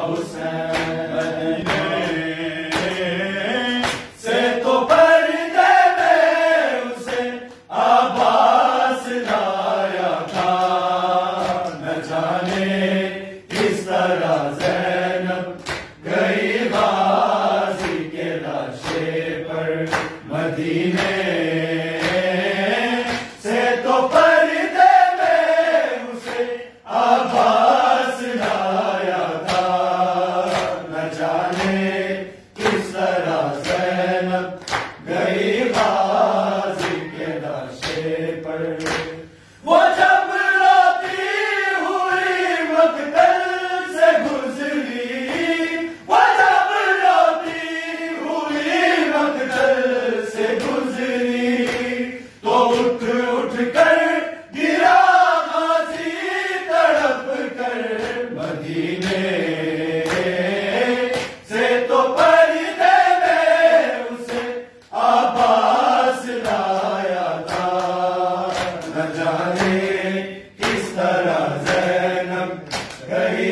हुसैन। से तो पर्दे में उसे अब्बास लाया था, न जाने किस तरह ज़ैनब गई गाजी के लाशे पर मदीने से। तो पर्दे में उसे अब्बास लाया था, न जाने किस तरह ज़ैनब गई गाजी के लाशे पर। वो जब रोती हुई मक्तल से गुजरी, वो जब रोती हुई मक्तल से गुजरी, तो उठ उठ कर गिरा गाजी तड़प कर मदीने से। तो पर्दे में उसे अब्बास लाया था, न जाने किस तरह ज़ैनब गई